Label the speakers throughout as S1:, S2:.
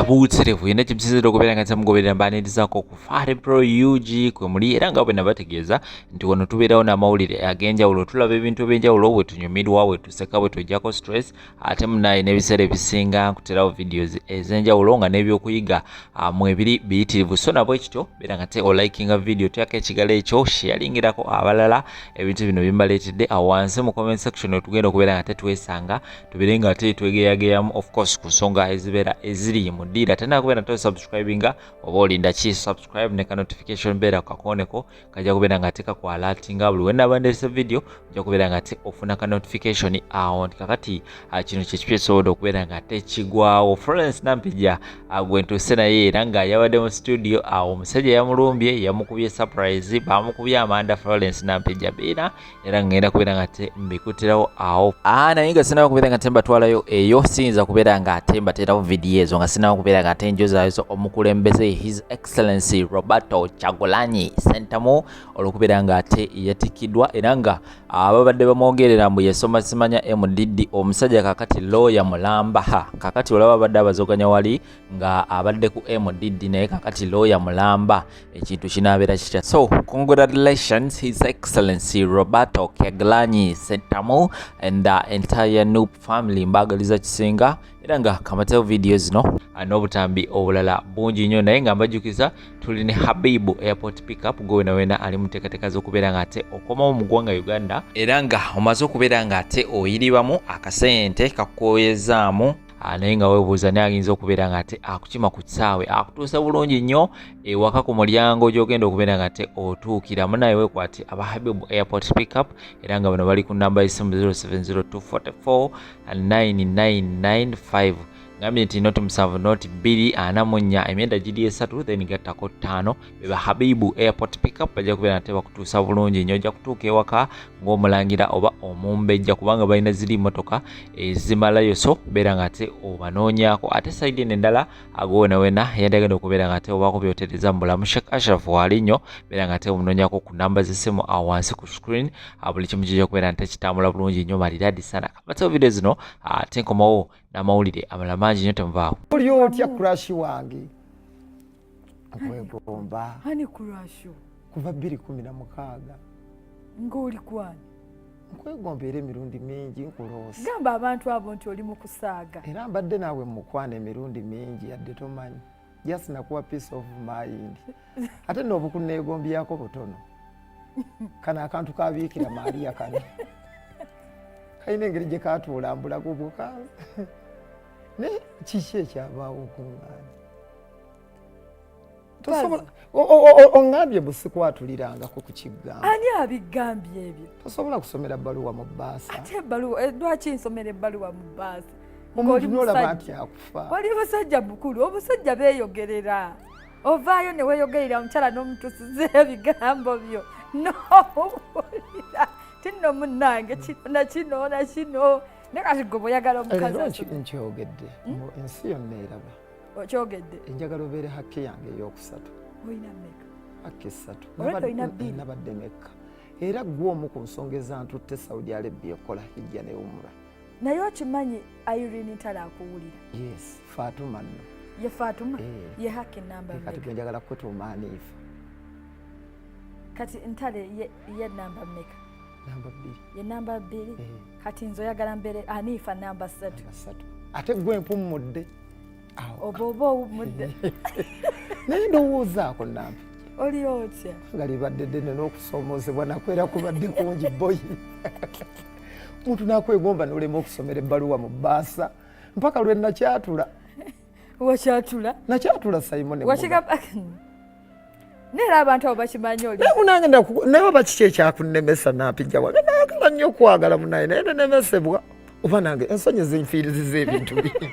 S1: abuutsirevu yena kimusizira okubeera nga tamugoberera mbaanirizaako ku Fare Pro UG kwe muli era nga bwe nabategeeza nti wano tubeerawo n'amawulire ag'enjawulo tulaba ebintu eby'enjawulo bwe tunyumirwa bwe tuseka bwe tujjako stress ate munaye n'ebiseera ebisinga nkuterawo videos ez'enjawulo nga n'ebyokuyiga mu ebiri biyitirivu so nabwe ekityo beera nga te olikinga video tyako ekigalo ekyo sharingirako abalala ebintu bino bimbaleetedde awo wansi mu comment section wetugenda okubeera nga tetwesanga tubeere nga te twegeyageyamu of course ku nsonga ezibeera eziri mu ddiira tena kubeera nto subscribinga oba olinda ki subscribe ne ka notification beera ku kakoneko kajja kubeera nga te kakwalatinga buli wena ndese video ojja kubeera nga te ofuna ka notification awo nti kakati kino kyekipya ekisobodde okubeera nga tekigwawo Florence Nampija gwe ntuuse naye era nga yabadde mu studio awo omusajja yamulumbye yamukubye surprise bamukubye amanda Florence Nampija beera era ngenda kubeera nga te mbikutirawo awo naye nga sinaba kubeera nga te mbatwalayo eyo siyinza kubeera nga te mbateerawo video ezo nga sinaba kubeera nga te njozaazo omukulembeze His Excellency Roberto Kyagulanyi Ssentamu olw'okubeera nga ate yatikiddwa era nga ababadde bamwogerera mbu yasoma simanya MDD omusajja kakati lawyer mulamba kakati olaba abadde abazoganya wali nga abadde ku MDD naye kakati lawyer mulamba ekintu kinaabeera kitya so congratulations His Excellency Roberto Kyagulanyi Ssentamu and the entire Nuup family mbagaliza kisinga era nga kamateo video zino n'obutambi obulala bungi nnyo naye nga mbajjukiza tuli ne Habibu airport pickup gwe wena ali mu teekateeka z'okubeera nga ate okomawo mu ggwanga Uganda era nga omaze okubeera nga ate oyiribamu akasente kakukoyezaamu naye nga weebuuza naye ayinza okubeera nga ate akukima ku kisaawe akutuusa bulungi nnyo ewaka ku mulyango gy'ogenda okubeera nga ate otuukiramu naye weekwate aba Habibu airport pickup era nga bano bali ku namba y'essimu 070244 9995 ngambye nti noti 7 noti 244 emyenda giri 3 then gattako 5 beba Habibu airport pickup bajja kubeera nate bakutuusa bulungi nnyo ojja kutuuka ewaka ng'omulangira oba omumbejja kubanga balina ziri emmotoka ezimalayo so beera nga ate obanoonyaako ate sayidi endala agowena wena yandagenda okubeera nga ate obaako byotereza mu bulamu Sheikh Ashraf wali nnyo beera nga ate omunoonyaako ku namba z'essimu awo wansi ku screen buli kimu kijja kubeera nate kitambula bulungi nnyo maridadi sana kamateo video zino ate nkomawo n'amawulire amalala mangi nnyo temuvaawo
S2: oli otya crash wange okwegomba
S3: hani crash
S2: kuva 2016
S3: ng'oli kwani
S2: nkwegomba era emirundi mingi nkuloosa
S3: gamba abantu abo nti oli mu kusaaga
S2: era mbadde naawe mukwana emirundi mingi yadde tomanyi just nakuwa peace of mind ate n'obukuneegombyako butono kana akantu kabiikira Maria kano kalina engeri gye katuulambulaku bukaza ne kiki ekyabaawo okuŋŋaanya tosobola oŋŋambye busikwatulirangako ku kiggamba
S3: ani abigambye ebyo
S2: tosobola kusomera bbaluwa mu bbaasa
S3: ate ebbaluwa lwaki nsomera ebbaluwa mu bbaasa
S2: omuntu n'olaba nti akufa
S3: oli musajja mukulu obusajja beeyogerera ovaayo ne weeyogerera omukyala n'omutusiza ebigambo byo n'omubulira tinno munnange kino nakino ne kati gwe bw'oyagala omukazi
S2: nkyogedde ensi yonna eraba
S3: okyogedde
S2: enjagala obeere hakke yange ey'okusatu
S3: olina mmeka
S2: hakke 3
S3: olwedde olina 2
S2: nabadde mekka era gwe omu ku nsonga ezantutte Saudi Arabia ekola hijja ne umra
S3: naye okimanyi Irene Ntale akuwulira
S2: yes Fatuma nno
S3: ye Fatuma ye hakke namba
S2: kati gwe njagala kutumaaniifa
S3: kati Ntale ye namba mmeka
S2: namba 2
S3: ye namba 2 kati nze oyagala mbeere aniifa namba 3
S2: ate gwe mpummudde
S3: oba owummudde
S2: naye ndowoozaako nampi
S3: oli otya
S2: nga libadde ddene n'okusoomozebwa nakwera kubadde kungi boyi muntu nakwegomba n'olema okusomera ebbaluwa mu bbaasa mpaka lwe nakyatula
S3: wakyatula
S2: nakyatula Simon
S3: neera abantu abo bakimanyi oli
S2: nange naye oba kiki ekyakunemesa Nampija wange naagala nnyo okwagala munaye naye nenemesebwa oba nange ensonyi zinfiiriziza ebintu bingi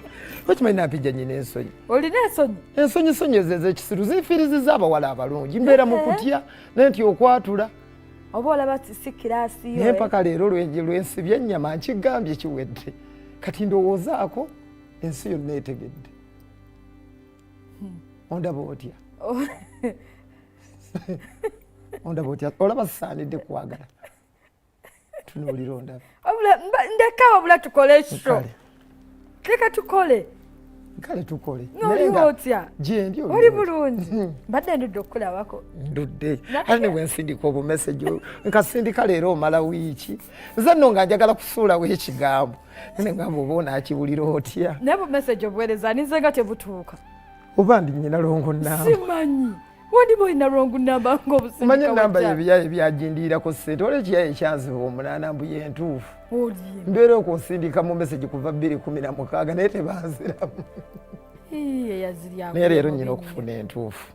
S2: okimanyi Nampija nyina ensonyi
S3: olina ensonyi
S2: ensonyi ezo ez'ekisiru zinfiiriziza abawala abalungi mbeera mu kutya naye nti okwatula
S3: oba olaba si kiraasi yo
S2: naye mpaka leero lwensibye ennyama nkigambye kiwedde kati ndowoozaako ensi yonna etegedde ondaba otya ondaba otya olaba sisaanidde kwagala tunuulira ondaba
S3: ndeka wabula tukole ekyo leka tukole
S2: kale tukole
S3: noliotya
S2: jendi
S3: oli bulungi mbadde ndudde okukulabako
S2: ndudde ate ne bwensindika obwo message nkasindika leero omala wiiki nze nno nga njagala kusuulawo ekigambo ne ngamba oba onaakiwulira otya
S3: naye bu message obuweereza ninze nga tebutuuka
S2: oba ndi nnyina longo namba
S3: simanyi wandi boyina longo namba ng'obusindika
S2: manyi namba yebiyaye byajindiirako ssente olwo ekiyaye ekyanziba 8 mbu yentuufu mbeera okunsindika mu message kuva 2016 naye tebanziramu naye leero nnyina okufuna entuufu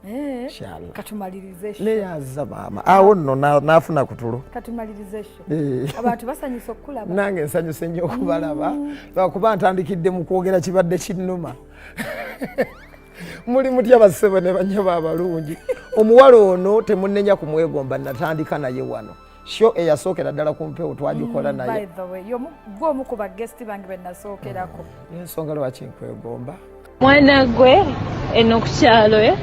S2: neyaza maama awo nno naafuna ku tulo
S3: abantu basanyusa okukulaba
S2: nange nsanyuse nnyo okubalaba lwakuba ntandikidde mu kwogera kibadde kinnuma muli mutya bassebo ne banyaba abalungi omuwala ono temunenya kumwegomba natandika naye wano sho eyasookera ddala ku mpewo twagikola naye
S3: gwomu ku bagesti bange benasookerako
S2: ensonga lwaki nkwegomba
S4: mwana gwe eno ku kyalo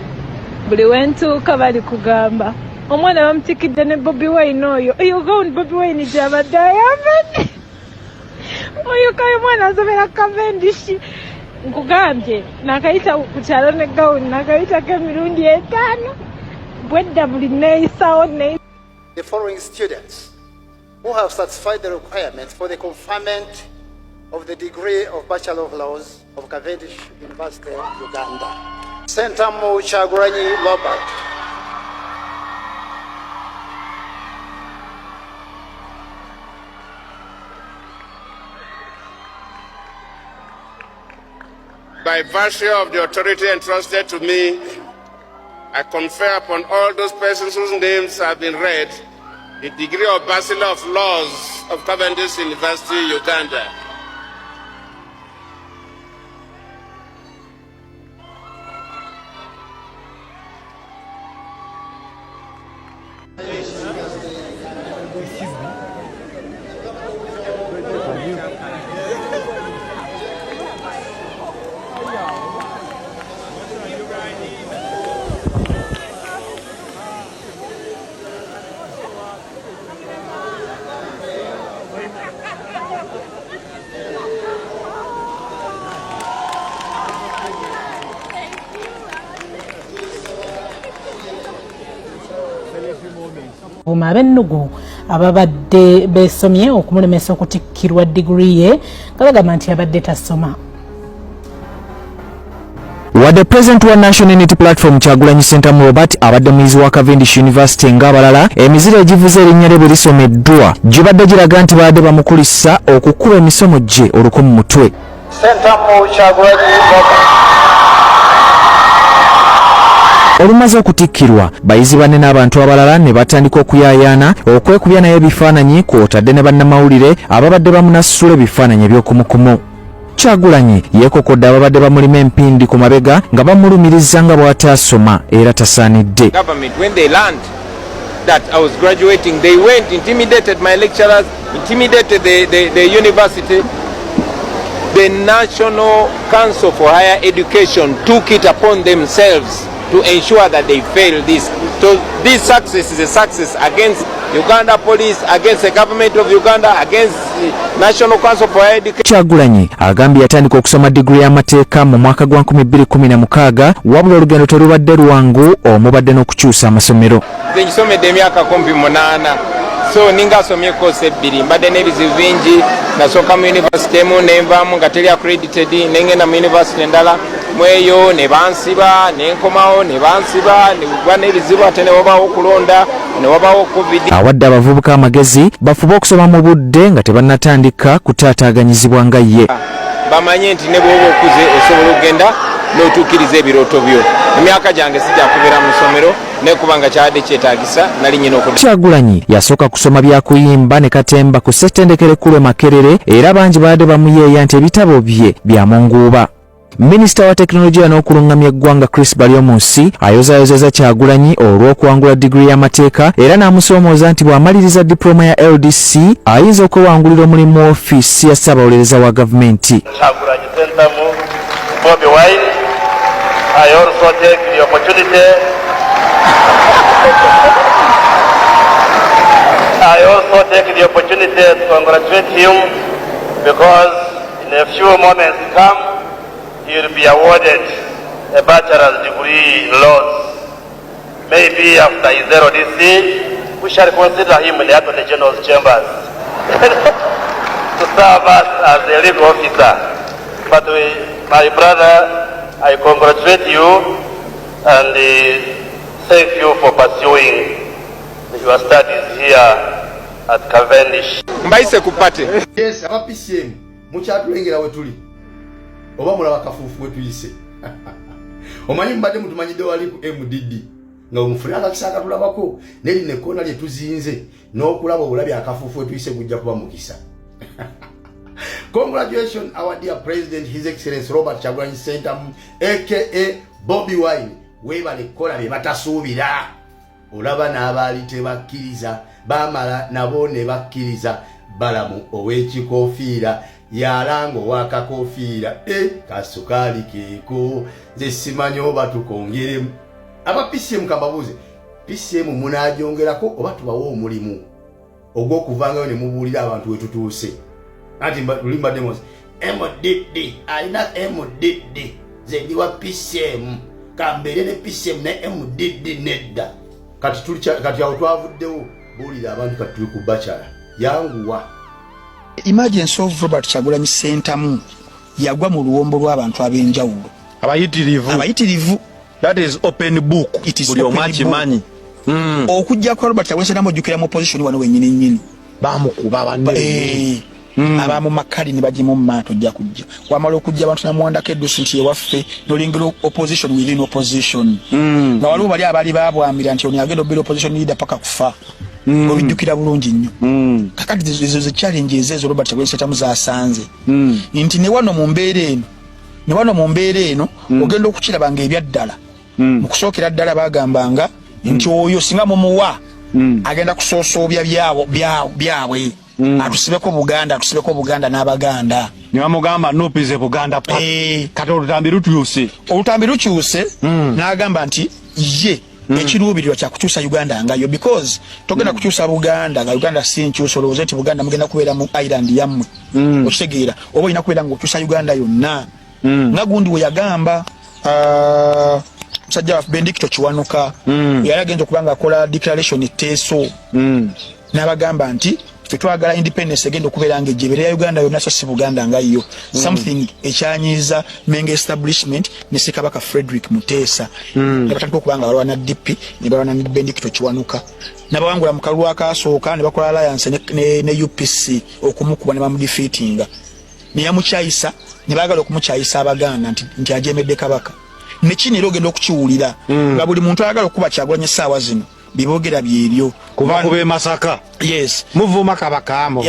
S4: buli wentuuka bali kugamba omwana bamutikidde ne Bobi Wine oyo gawundi Bobi Wine gyabadde ayambadde oyo kayo mwana asomera Cavendish nkugambye nakayita ku kyalo ne gawundi nakayitako emirundi 5 bwedda buli neeyisawo ne.
S5: The following students who have satisfied the requirements for the conferment of the degree of Bachelor of Laws of Cavendish University, Uganda. Sentamu Kyagulanyi Robert.
S6: By virtue of the authority entrusted to me, I confer upon all those persons whose names have been read the degree of Bachelor of Laws of Cavendish University, Uganda.
S7: Abennugu ababadde besomye okumulemesa okutikkirwa digiri ye kabagamba nti abadde tasoma.
S8: Wadde President wa National Unity Platform Kyagulanyi Sentamu Robert abadde muyizi wa Cavendish University ng'abalala emiziro egivuze erinnya lye lisomeddwa gibadde giraga nti baadde bamukulisa okukuba emisomo gye oluko mu mutwe.
S5: Sentamu Kyagulanyi Robert.
S8: Olumaze okutikkirwa bayizi banne n'abantu abalala ne batandika okuyaayaana okwekubya naye ebifaananyi kw'otadde ne bannamawulire ababadde bamunasula ebifaananyi eby'okumukumu. Kyagulanyi yeekokodde ababadde bamulima empindi ku mabega nga bamulumiriza nga bw'ataasoma era tasaanidde.
S1: When they learned that I was graduating, they went, intimidated my lecturers, intimidated the university. The National Council for Higher Education took it upon themselves to ensure that they fail this. So this success is a success against Uganda Police, against the government of Uganda, against the National Council for Higher Education.
S8: Kyagulanyi agambye yatandika okusoma digiri y'amateeka mu mwaka gwa 2016 wabula olugendo terubadde lwangu omubadde n'okukyusa amasomero.
S1: Nze nkisomedde emyaka 18 so ninga asomye koose 2 mbadde n'ebizibu bingi nasooka mu university emu nenvaamu nga teri accredited nengenda mu university endala mweyo ne bansiba nenkomawo ne bansiba nebwa n'ebizibu ate ne wabaawo okulonda ne wabaawo covid.
S8: Awadde abavubuka amagezi bafube okusoma mu budde nga tebannatandika kutaataaganyizibwa nga ye.
S1: Bamanye nti ne bw'oba okuze osobola okugenda n'otuukiriza ebirooto byo. Emyaka gyange sijja kubeera mu ssomero nekubanga kyabadde kyetaagisa nali nyina okudda.
S8: Kyagulanyi yasooka kusoma bya kuyimba ne katemba ku ssettendekero ekkulu e Makerere era bangi baadde bamuyeeya nti ebitabo bye bya munguuba. Minisita wa tekinologiya n'okulungamya eggwanga Chris Baryomunsi ayozaayozeza Kyagulanyi olw'okuwangula digiri y'amateeka era n'amusoomooza nti bw'amaliriza diploma ya LDC ayinza okwewangulira omulimu wa ofiisi ya ssaabawolereza wa gavumenti.
S5: Kyagulanyi Sentamu Bobi Wine. I also take the opportunity to congratulate him because in a few moments to come
S9: he'll be awarded a bachelor's degree in laws. Maybe after his LDC, we shall consider him in the Attorney General's chambers to serve us as a legal officer. But my brother, I congratulate you and thank you for pursuing your studies here at Cavendish.
S6: Mbaise kupate.
S5: Yes, aba PCM mukyatulengera wetuli. Oba mulaba kafuufu wetuyise. Omanyi mbadde mutumanyidde wali ku MDD. Nga omufulanga kisaka tulabako neri ne kona lye tuzinze n'okulaba obulabi akafuufu wetuyise gujja kuba mukisa. Congratulations our dear President, His Excellency Robert Kyagulanyi Ssentamu aka Bobby Wine. Webale kola be batasuubira. Olaba n'abaali tebakkiriza bamala nabo ne bakkiriza. Balamu ow'ekikoofiira yalanga ow'akakoofiira kasukaali keeko nze simanyi oba tukongeremu. Aba PCM kababuuze PCM munaagyongerako oba tubawo omulimu ogw'okuvangayo ne mubuulira abantu we tutuuse. Anti lulimba demos MDD alina MDD ze ndiwa PCM kambeere ne PCM ne MDD nedda. Kati awo twavuddewo buulira abantu kati tuli ku bachala yanguwa.
S10: Emergency of Robert Kyagulanyi Ssentamu yagwa mu luwombo lw'abantu ab'enjawulo abayitirivu.
S11: That is open book. Buli omu akimanyi.
S10: Okujja kwa Robert Kyagulanyi Ssentamu ojjukira mu position wano wennyini nnyini
S11: bamukuba banne
S10: abamu makali ne bagimu mu maato ojja kujja wamala okujja abantu namuwandako eddusi nti ewaffe nolengera opposition within opposition nga waliwo bali abaali babwamira nti ono agenda obeera opposition leader paka kufa obijjukira bulungi nnyo. Kakati ezo ze challenge ezo Robert Kyagulanyi Ssentamu zaasanze nti ne wano mu mbeera eno ogenda okukirabanga ebyaddala mu kusookera ddala bagambanga nti oyo singa mumuwa agenda kusoosoobya byabwe atusibeko Buganda n'Abaganda.
S11: Ne bamugamba nopize Buganda pa. Kati olutambi lukyuse n'agamba nti ye ekiruubirirwa kya kukyusa Uganda ngayo because togenda kukyusa Buganda nga Uganda si nkyusa olowooza nti Buganda mugenda kubeera mu island yammwe okitegeera oba olina kubeera ng'okyusa Uganda yonna nga gundi we yagamba musajja waffe Benedicto Kiwanuka yali agenza okuba ng'akola declaration Teeso n'abagamba nti ffe twagala independence egenda okubeera ng'ejjebere ya Uganda yonna so si Buganda nga yo something ekyanyiza Menge establishment ne Ssekabaka Frederick Muteesa ne batandika okuba nga balwana DP ne balwana ne Benedicto Kiwanuka n'abawangula mu kalulu akaasooka ne bakola alliance ne UPC okumukuba ne bamudefeatinga ne yamukyayisa ne baagala okumukyayisa Abaganda nti ajemedde Kabaka nekini era ogenda okukiwulira nga buli muntu ayagala okuba Kyagulanyi essaawa zino bibogera byebyo kubakube Masaka.
S10: Yes,
S11: muvuma Kabaka amo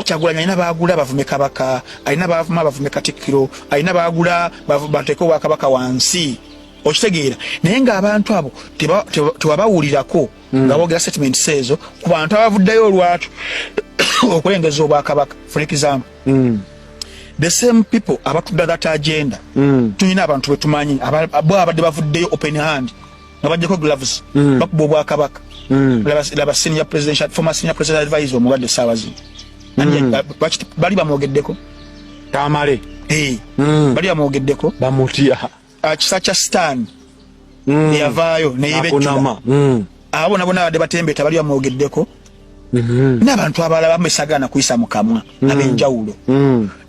S10: Kyagulanyi alina baagula bavume Kabaka, alina bavuma bavume Katikkiro, alina baagula bateeko wa Kabaka wansi okitegeera naye ng'abantu abo tewabawulirako nga boogera statement ezo ku bantu abavuddeyo olwatu okulengeza Obwakabaka. For example the same people abatudda that agenda tulina abantu betumanyi bo abadde bavuddeyo open hand nga bajjako gloves bakuba Obwakabaka. Laba senior presidential former senior president advisor omulwadde essaawa zino bali bamwogeddeko
S11: Tamale
S10: bali bamwogeddeko
S11: bamutya
S10: kisa kya Stan yavaayo neyebejjula abo nabo nabadde batembeeta bali bamwogeddeko n'abantu abalala bamesagana kuyisa mu kamwa ab'enjawulo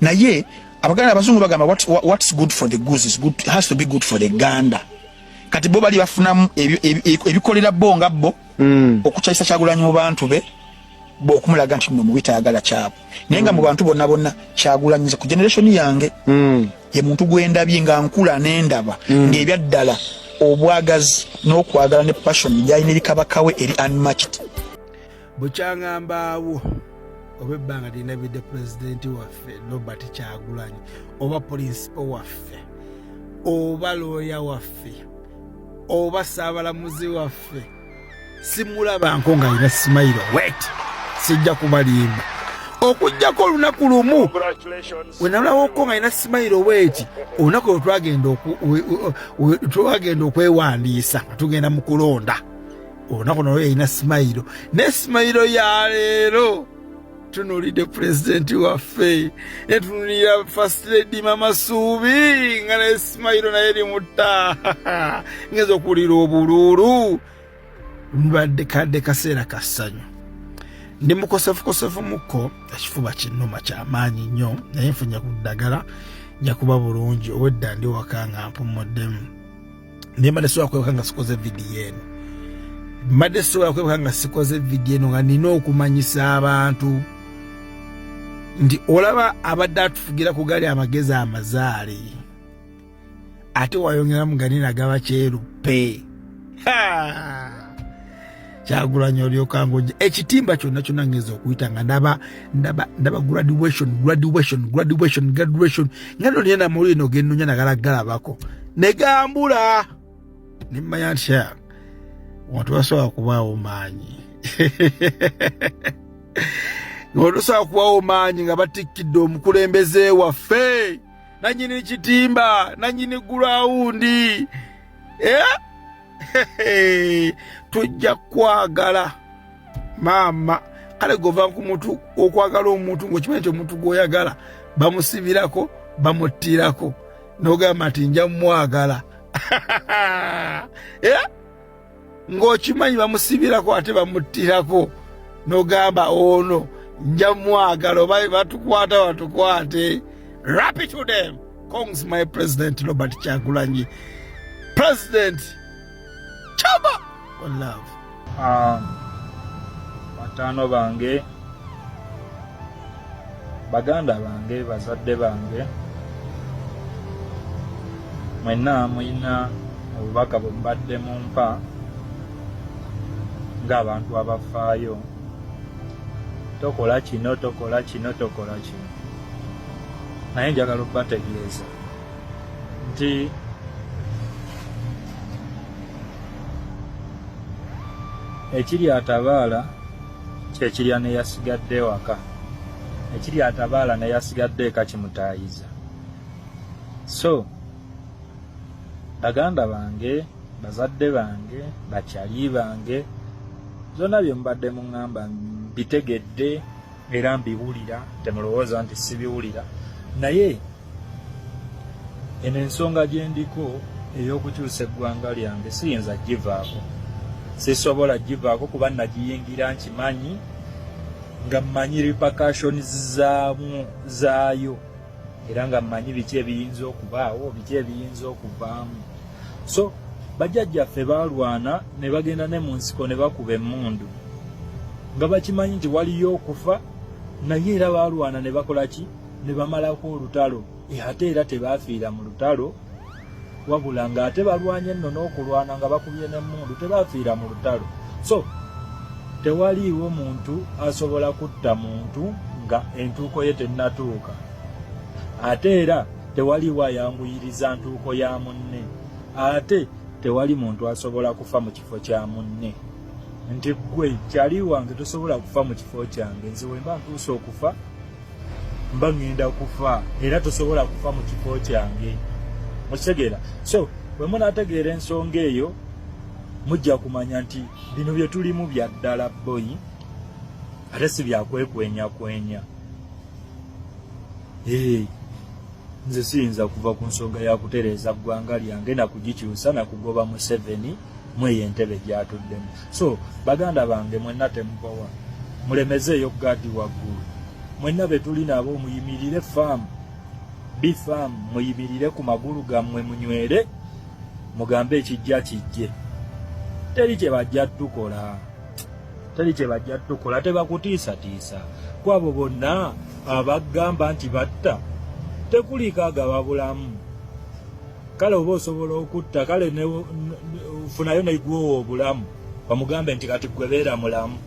S10: naye Abaganda abazungu bagamba what's good for the goose is good, has to be good for the gander. Kati bo bali bafunamu ebikolera bo nga bo okukyayisa Kyagulanyi mu bantu be bo okumulaga nti mu bitayagala kyabo naye nga mu bantu bonna Kyagulanyi ku generation yange ye muntu gwendabye nga nkula n'endaba ng'ebyaddala obwagazi n'okwagala ne passion byalina eri Kabaka we eri unmatched.
S12: Bukyangambaawo oba ebbanga linabidde pulezidenti waffe Robert Kyagulanyi oba principal waffe oba looya waffe oba saabalamuzi waffe simulabanko nga alina simayiro wet sijja kubalimba okujjako olunaku lumu wenalabako nga alina simayiro weti olunaku lwe twagenda okwewandiisa nga tugenda mu kulonda olunaku nalwo yalina simayiro ne simayiro ya leero tunulidde president waffe netunulira first lady mama Suubi nga ne Smailo naye limutta ngeza okuwulira obululu mbadde kadde kaseera kassanyu ndi mukosefu muko ekifuba kinnuma kyamaanyi nnyo naye nfunya ku ddagala nja kuba bulungi owedda ndi waka nga mpumuddemu naye mbadde sobola kwebaka nga sikoze vidiyo eno mbadde sobola kwebaka nga sikoze vidiyo eno nga nina okumanyisa abantu nti olaba abadde atufugira ku gali amagezi amazaale ate wayongeramu gani nagaba kyeruppe Kyagulanyi olyoka ng'ojja ekitimba kyonna ngeza okuyita nga ndaba graduation nga nonye namuli eno gennonya nagalagalabako negambula nimmanya nti wantu basobola kubaawo maanyi Ngotosobola kubaawo maanyi nga batikkidde omukulembeze waffe nanyini kitimba nanyini gulawundi tujja kwagala maama kale gova ku muntu okwagala omuntu ng'okimanyi nti omuntu gw'oyagala bamusibirako bamuttirako n'ogamba nti nja mwagala ng'okimanyi bamusibirako ate bamuttirako n'ogamba ono nja mwagala oba batukwata batukwate. Wrap it to them. Kongs my president Robert Kyagulanyi. President Chaba on love.
S13: Batano bange, baganda bange, bazadde bange, mwena mwina obubaka bwe mbadde mumpa ng'abantu abafaayo. Tokola kino, tokola kino, tokola kino. Naye njagala okubategeeza nti ekiri atabaala kyekirya ne yasigadde waka, ekiri atabaala ne yasigadde eka kimutaayiza. So baganda bange, bazadde bange, bakyali bange, zonna bye mbadde muŋŋamba mbitegedde era mbiwulira, temulowooza nti sibiwulira. Naye eno ensonga gye ndiko ey'okukyusa eggwanga lyange siyinza givaako, sisobola givaako kuba nagiyingira nkimanyi nga mmanyi repercussions zaayo era nga mmanyi biki ebiyinza okubaawo, biki ebiyinza okuvaamu. So bajjajjaffe baalwana ne bagenda ne mu nsiko ne bakuba emmundu nga bakimanyi nti waliyo okufa, naye era baalwana ne bakola ki? Ne bamalako olutalo. Ate era tebaafiira mu lutalo, wabula nga ate balwanye nno n'okulwana nga bakubye n'emmundu, tebaafiira mu lutalo. So tewaliiwo muntu asobola kutta muntu nga entuuko ye tennatuuka, ate era tewaliiwo ayanguyiriza ntuuko ya munne, ate tewali muntu asobola kufa mu kifo kya munne. Nti gwe kyali wange tosobola kufa mu kifo kyange, nze bwe mba ntuuse okufa mba ngenda kufa, era tosobola kufa mu kifo kyange. Mukitegeera? So bwe munaategeera ensonga eyo mujja kumanya nti bino bye tulimu bya ddala boyi, ate si byakwekwenyakwenya. Nze siyinza kuva ku nsonga ya kutereeza ggwanga lyange na kugikyusa na kugoba Museveni mweyo entebe gyatuddemu. So baganda bange, mwenna temukowa, mulemezeeyo gaadi waggulu. Mwenna be tuli nabo muyimirire faamu, bifaamu, muyimirire ku magulu gammwe, munywere, mugambe ekijja kijje. Teri kye bajja tukola, teri kye bajja tukola, tebakutiisatiisa. Kwabo bonna abagamba nti batta, tekuliikagaba bulamu. Kale oba osobola okutta, kale funayo neggwowa obulamu, bamugambe nti kati gwe beera mulamu.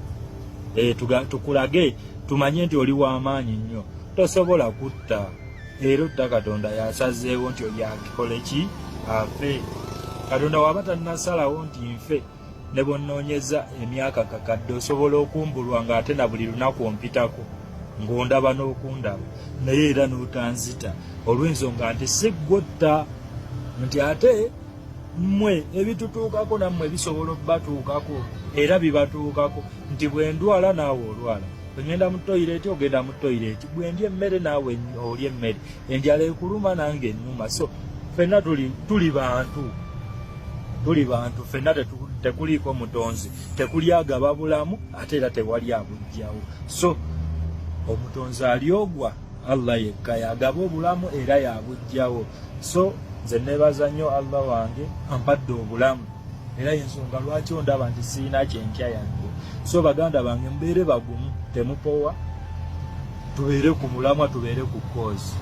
S13: Tukulage tumanye nti oli w'amaanyi nnyo, tosobola kutta. Era tta Katonda yasazeewo nti oli akikole ki? Afe. Katonda waba tannasalawo nti nfe, ne bw'onnoonyeza emyaka kakadde osobola okumbulwa ng'ate na buli lunaku ompitako ng'ondaba n'okundaba, naye era n'otanzita olw'ensonga nti si gwotta, nti ate mmwe ebitutuukako nammwe bisobola obbatuukako era bibatuukako, nti bwe ndwala naawe olwala, ngenda mu toilet ogenda mu toilet bwe ndya emmere naawe olya emmere enjala ekuluma nange ennuma so ffenna tuli bantu ffenna tekuliiko mutonzi tekuli agaba bulamu ate era tewali abujjawo so omutonzi aliogwa Allah yekka yagaba obulamu era yabujjawo so nze nebaza nnyo Allah wange ampadde obulamu era yensonga lwaki ondaba nti siina kyenkya yange so baganda bange mbeere bagumu temupowa tubeere ku mulamwa tubeere ku kozi